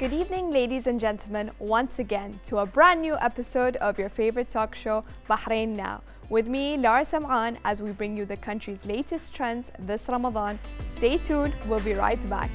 Good evening, ladies and gentlemen, once again to a brand new episode of your favorite talk show, Bahrain Now. With me, Lara Samaan, as we bring you the country's latest trends this Ramadan. Stay tuned, we'll be right back.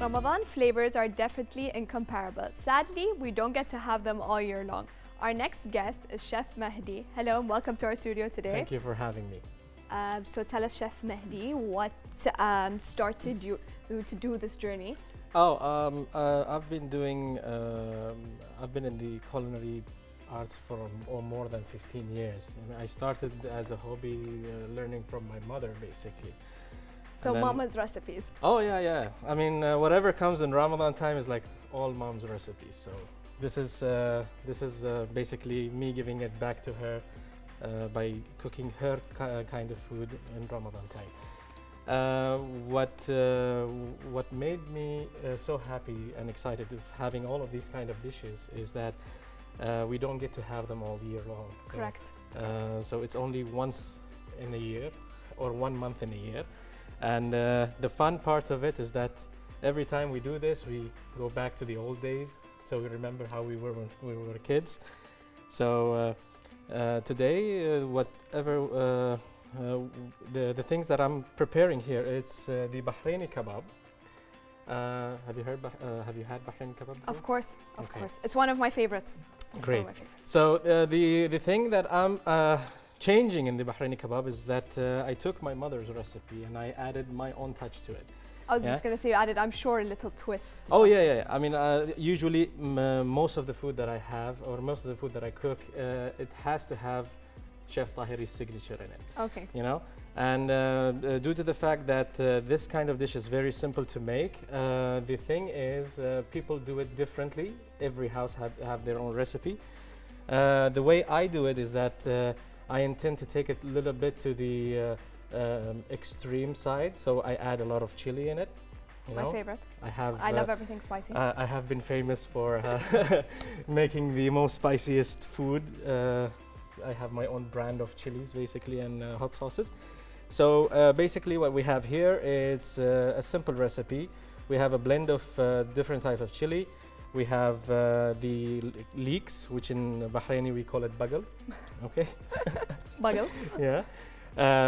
Ramadan flavors are definitely incomparable. Sadly, we don't get to have them all year long. Our next guest is Chef Mahdi. Hello and welcome to our studio today. Thank you for having me. So tell us, Chef Mahdi, what started you to do this journey? I've been in the culinary arts for more than 15 years. And I started as a hobby, learning from my mother, basically. So mama's recipes. Oh yeah. I mean, whatever comes in Ramadan time is like all mom's recipes. So this is basically me giving it back to her by cooking her kind of food in Ramadan time. What made me so happy and excited of having all of these kind of dishes is that we don't get to have them all year long. So, Correct. So it's only once in a year or 1 month in a year. And the fun part of it is that every time we do this, we go back to the old days. So we remember how we were when we were kids. So today, the things that I'm preparing here, it's the Bahraini kabab. Have you had Bahraini kebab before? Of course. It's one of my favorites. Great. So the thing that I'm changing in the Bahraini kebab is that I took my mother's recipe and I added my own touch to it. I was just going to say you added, I'm sure, a little twist. Oh yeah. I mean, usually most of the food that I have, or most of the food that I cook, it has to have Chef Taheri's signature in it. Okay. You know, and due to the fact that this kind of dish is very simple to make, the thing is people do it differently. Every house have their own recipe. The way I do it is that I intend to take it a little bit to the extreme side, so I add a lot of chili in it. My favorite. I love everything spicy. I have been famous for making the most spiciest food. I have my own brand of chilies, basically, and hot sauces. So basically what we have here is a simple recipe. We have a blend of different types of chili. We have the leeks, which in Bahraini we call it bagal. Okay. Bagels. Yeah.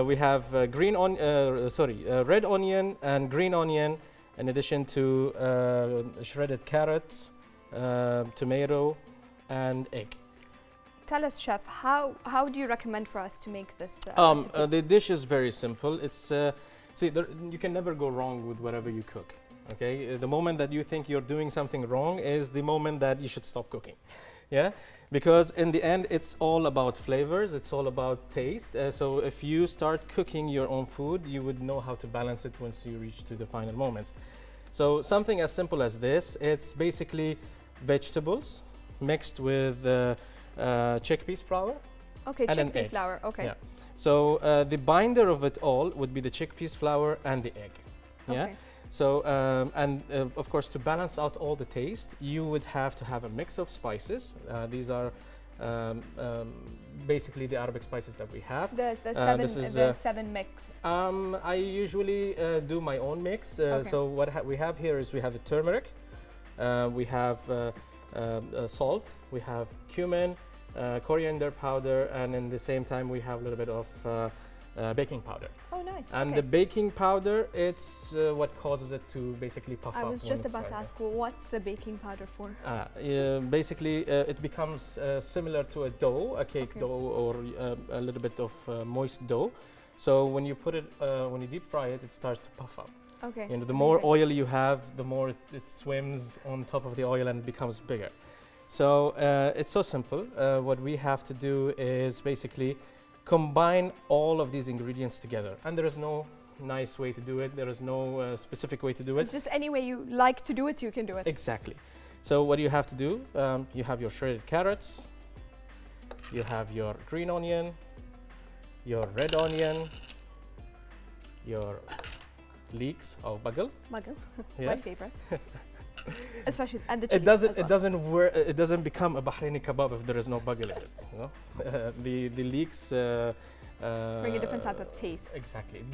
We have red onion and green onion, in addition to shredded carrots, tomato, and egg. Tell us, Chef, how do you recommend for us to make this recipe? The dish is very simple. It's you can never go wrong with whatever you cook. Okay, the moment that you think you're doing something wrong is the moment that you should stop cooking. Yeah, because in the end it's all about flavors, it's all about taste. So if you start cooking your own food, you would know how to balance it once you reach to the final moments. So something as simple as this, it's basically vegetables mixed with chickpeas flour. Okay, chickpea flour. Okay. Yeah. So the binder of it all would be the chickpeas flour and the egg. Yeah. Okay. So, of course, to balance out all the taste, you would have to have a mix of spices. These are basically the Arabic spices that we have. The seven mix. I usually do my own mix. Okay. So what we have here is we have the turmeric, we have salt, we have cumin, coriander powder, and in the same time we have a little bit of baking powder. Oh, nice. And okay. the baking powder, it's what causes it to basically puff up. I was just about to ask, well, what's the baking powder for? Basically, it becomes similar to a dough, a cake dough, or a little bit of moist dough. So when you put it, when you deep fry it, it starts to puff up. Okay. You know, the more oil you have, the more it swims on top of the oil and becomes bigger. So it's so simple. What we have to do is basically combine all of these ingredients together, and there is no nice way to do it. There is no specific way to do it. It's just any way you like to do it, you can do it. Exactly. So what you have to do, you have your shredded carrots, you have your green onion, your red onion, your leaks or bagel. Bagel, Yeah. my favorite. Especially and the It chili doesn't. as It well. doesn't work. It doesn't become a Bahraini kebab if there is no bagel in it. You know, the leeks Bring a different type of taste. Exactly. It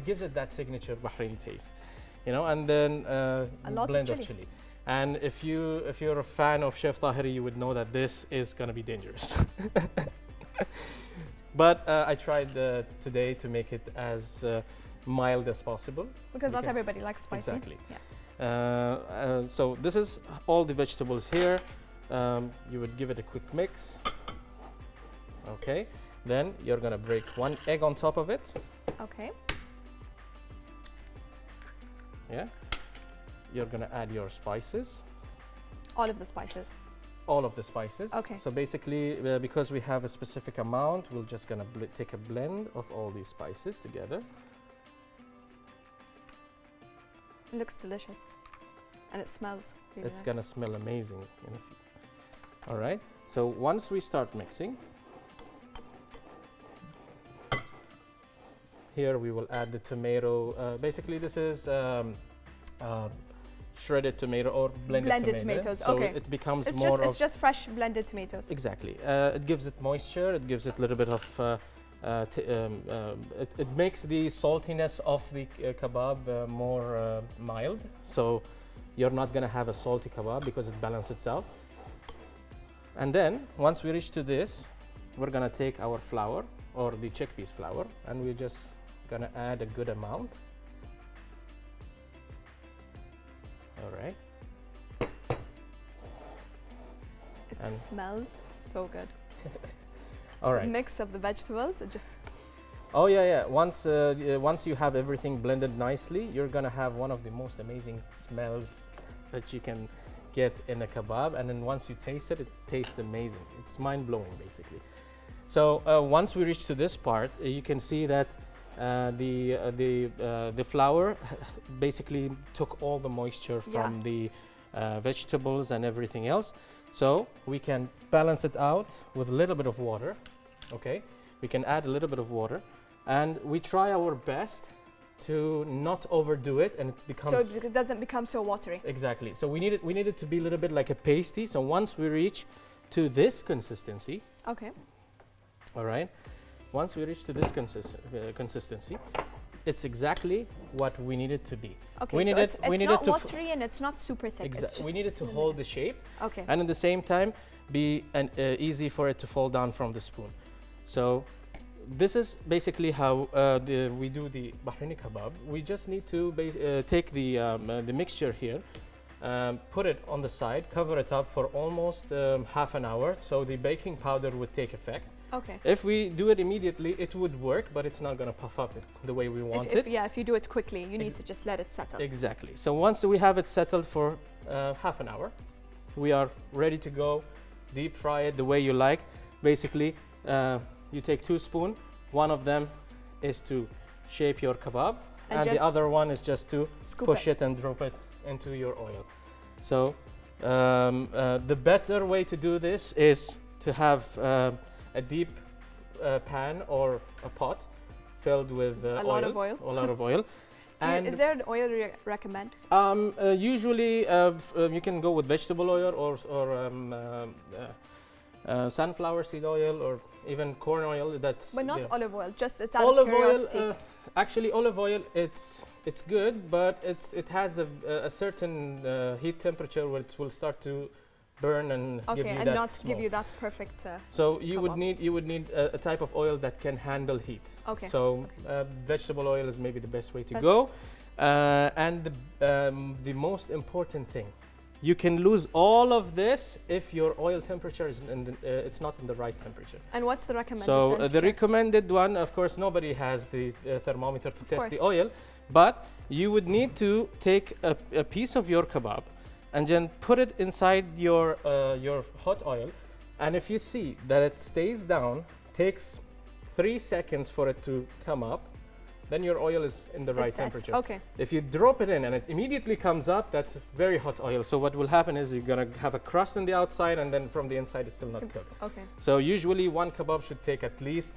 gives it that signature Bahraini taste. You know, and then A lot blend of of chili. chili. And if you're a fan of Chef Taheri, you would know that this is gonna be dangerous. But I tried today to make it as mild as possible. Because not Okay. everybody likes spicy. Exactly. Yeah. So this is all the vegetables here. You would give it a quick mix. Okay. Then you're gonna break 1 egg on top of it. Okay. Yeah. You're gonna add your spices. All of the spices. All of the spices. Okay. So basically, because we have a specific amount, we're just gonna take a blend of all these spices together. It looks delicious. And it smells really It's nice. gonna smell amazing. All right. So once we start mixing, here we will add the tomato. Basically, this is shredded tomato or blended tomatoes, So okay. it becomes It's more just, of it's just fresh blended tomatoes. exactly. It gives it moisture. It gives it a little bit of. It makes the saltiness of the kebab more mild. So you're not gonna have a salty kebab because it balances out. And then once we reach to this, we're gonna take our flour or the chickpeas flour, and we're just gonna add a good amount. All right. It And- smells so good. All The right. mix of the vegetables, it just Oh yeah. Once you have everything blended nicely, you're gonna have one of the most amazing smells that you can get in a kebab. And then once you taste it, it tastes amazing. It's mind blowing, basically. So once we reach to this part, you can see that the flour basically took all the moisture from the vegetables and everything else. So we can balance it out with a little bit of water. Okay, we can add a little bit of water, and we try our best to not overdo it, and it becomes so it doesn't become so watery. exactly. So we need it to be a little bit like a pasty. So once we reach to this consistency, Okay. all right, once we reach to this consistency, it's exactly what we need it to be. Okay. We so need it's, it- it's we need not it to watery and it's not super thick. It's just We need it to in the hold middle. the shape, Okay. and at the same time be easy for it to fall down from the spoon. So this is basically how we do the Bahraini kebab. We just need to take the mixture here, put it on the side, cover it up for almost half an hour, so the baking powder would take effect. Okay. If we do it immediately, it would work, but it's not going to puff up the way we want it. If you do it quickly, you need to just let it settle. Exactly. So once we have it settled for half an hour, we are ready to go. Deep fry it the way you like. Basically, you take 2 spoons. One of them is to shape your kebab, and the just other one is just to scoop push it and drop it into your oil. So the better way to do this is to have a deep pan or a pot filled with A lot of oil. A lot of oil. Is there an oil you recommend? Usually, you can go with vegetable oil or sunflower seed oil or even corn oil. That's But not yeah. olive oil, just it's out of Olive curiosity. oil. Actually, olive oil it's good, but it has a certain heat temperature where it will start to burn and give Okay, you and that not smoke. give you that perfect. So you would kebab. need a type of oil that can handle heat. Okay. So vegetable oil is maybe the best way to Best. go. And the most important thing, you can lose all of this if your oil temperature is it's not in the right temperature. And what's the recommended? So the temperature? recommended one, of course, nobody has the thermometer to test the course. oil, but you would need to take a piece of your kebab and then put it inside your hot oil, and if you see that it stays down, takes 3 seconds for it to come up, then your oil is in the It's right set. temperature. Okay. If you drop it in and it immediately comes up, that's very hot oil. So what will happen is you're gonna have a crust on the outside, and then from the inside it's still not cooked. Okay. So usually one kebab should take at least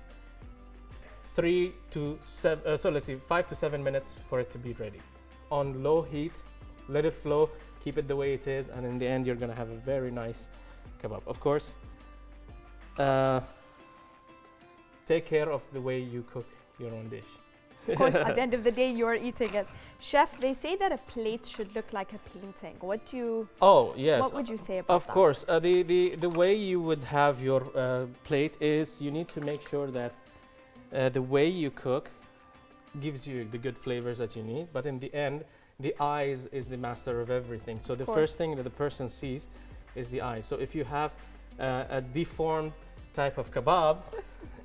5 to 7 minutes for it to be ready. On low heat, let it flow, keep it the way it is, and in the end, you're gonna have a very nice kebab. Of course, take care of the way you cook your own dish. Of course, at the end of the day, you're eating it. Chef, they say that a plate should look like a painting. What would you say about that? Of course, the way you would have your plate is you need to make sure that the way you cook gives you the good flavors that you need, but in the end, the eyes is the master of everything. So the first thing that the person sees is the eyes. So if you have a deformed type of kebab,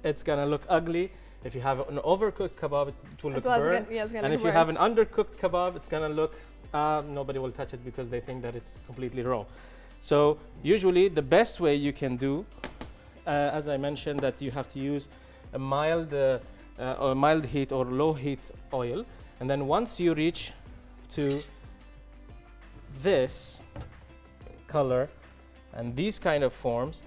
it's gonna look ugly. If you have an overcooked kebab, it will look burnt. And if you have an undercooked kebab, it's gonna look, nobody will touch it because they think that it's completely raw. So usually the best way you can do, as I mentioned, that you have to use a mild heat or low heat oil. And then once you reach to this color and these kind of forms,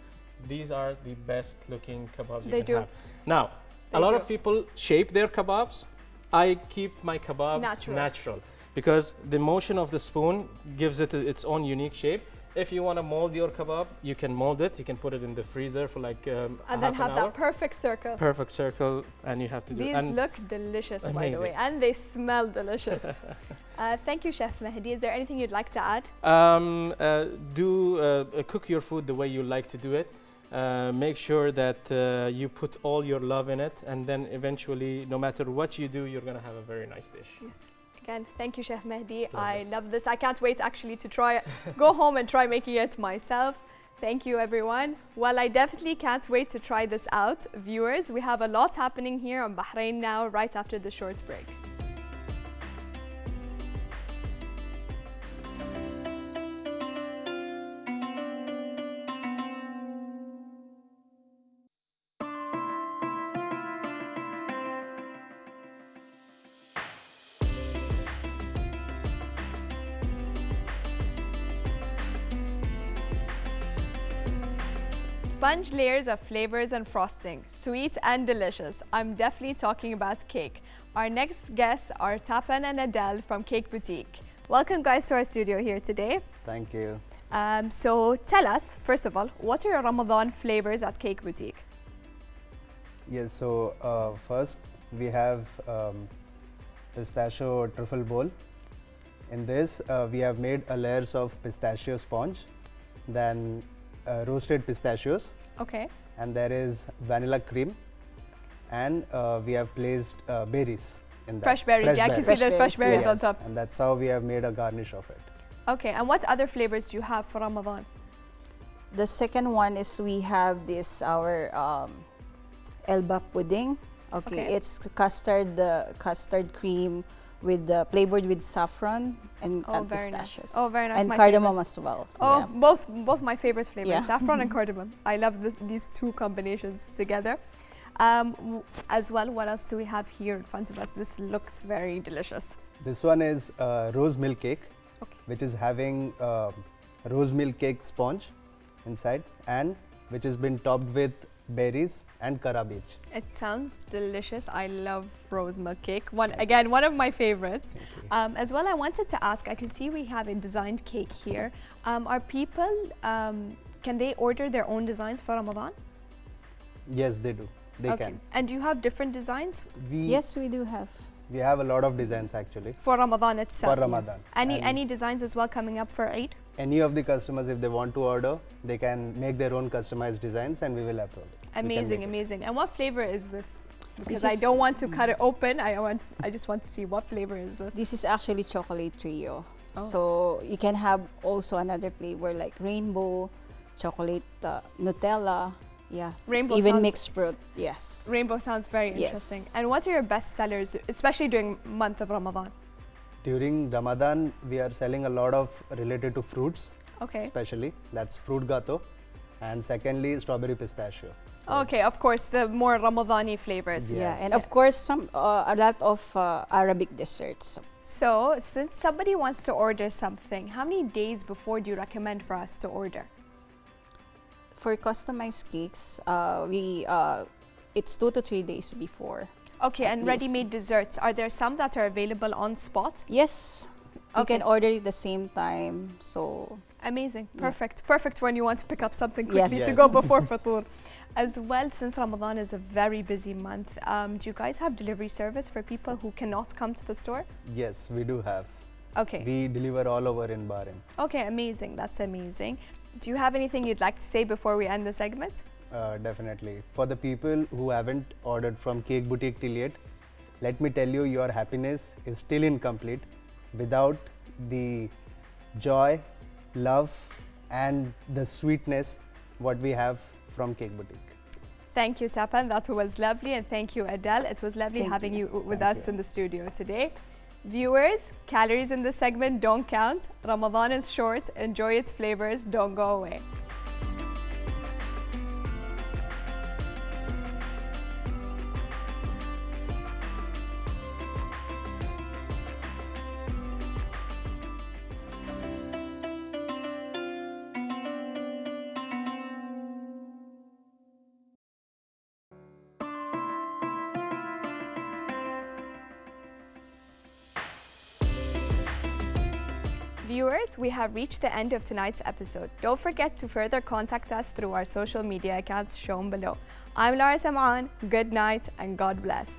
these are the best looking kebabs you can have. Now, a lot of people shape their kebabs. I keep my kebabs natural because the motion of the spoon gives it its own unique shape. If you want to mold your kebab, you can mold it. You can put it in the freezer for like and then have that perfect circle. Perfect circle, and you have to do. These look delicious, by the way, and they smell delicious. Thank you, Chef Mahdi. Is there anything you'd like to add? Cook your food the way you like to do it. Make sure that you put all your love in it, and then eventually, no matter what you do, you're going to have a very nice dish. Yes. Again, thank you, Chef Mahdi. I love this. I can't wait actually to try it. Go home and try making it myself. Thank you, everyone. Well, I definitely can't wait to try this out. Viewers, we have a lot happening here on Bahrain Now right after the short break. Sponge layers of flavors and frosting, sweet and delicious. I'm definitely talking about cake. Our next guests are Tapan and Adel from Cake Boutique. Welcome guys to our studio here today. Thank you. So tell us, first of all, what are your Ramadan flavors at Cake Boutique? Yes, so first we have pistachio truffle bowl. In this we have made a layers of pistachio sponge, then roasted pistachios. Okay. And there is vanilla cream, and we have placed berries in that. Fresh berries, yeah, I can see there's fresh berries on top. And that's how we have made a garnish of it. Okay, and what other flavors do you have for Ramadan? The second one is we have this, our elba pudding. Okay, it's custard cream with flavored with saffron and pistachios. Nice. Oh, very nice. And cardamom as well. Oh, yeah. both my favorite flavors, saffron and cardamom. I love these two combinations together. As well, what else do we have here in front of us? This looks very delicious. This one is rose milk cake, which is having rose milk cake sponge inside, and which has been topped with berries and karabeej. It sounds delicious. I love rose milk cake. One of my favorites. As well, I wanted to ask, I can see we have a designed cake here. Are people, can they order their own designs for Ramadan? Yes, they do. They can. And do you have different designs? Yes, we do have. We have a lot of designs actually. For Ramadan itself? For Ramadan. Any designs as well coming up for Eid? Any of the customers, if they want to order, they can make their own customized designs and we will upload it. Amazing, amazing. And what flavor is this? Because I don't want to cut it open. I just want to see what flavor is this. This is actually chocolate trio. So you can have also another flavor like rainbow, chocolate, Nutella. Yeah, rainbow even mixed fruit. Yes, rainbow sounds very interesting. And what are your best sellers, especially during month of Ramadan? During Ramadan, we are selling a lot of related to fruits. Okay. Especially that's fruit gato, and secondly strawberry pistachio. So okay, of course, the more Ramadani flavors. Yes. Yeah, and of course a lot of Arabic desserts. So since somebody wants to order something, how many days before do you recommend for us to order? For customized cakes, it's 2 to 3 days before. Okay, at and least. ready-made desserts. Are there some that are available on spot? Yes. You Okay. can order it the same time. So Amazing. Yeah. Perfect. Perfect when you want to pick up something quickly Yes. to go before Fatur. As well, since Ramadan is a very busy month, do you guys have delivery service for people who cannot come to the store? Yes, we do have. Okay. We deliver all over in Bahrain. Okay, amazing. That's amazing. Do you have anything you'd like to say before we end the segment? Definitely. For the people who haven't ordered from Cake Boutique till yet, let me tell you, your happiness is still incomplete without the joy, love, and the sweetness what we have from Cake Boutique. Thank you, Tapan. That was lovely. And thank you, Adele. It was lovely Thank having you. you with Thank us you. in the studio today. Viewers, calories in this segment don't count. Ramadan is short. Enjoy its flavors. Don't go away. Viewers, we have reached the end of tonight's episode. Don't forget to further contact us through our social media accounts shown below. I'm Lara Samaan. Good night and God bless.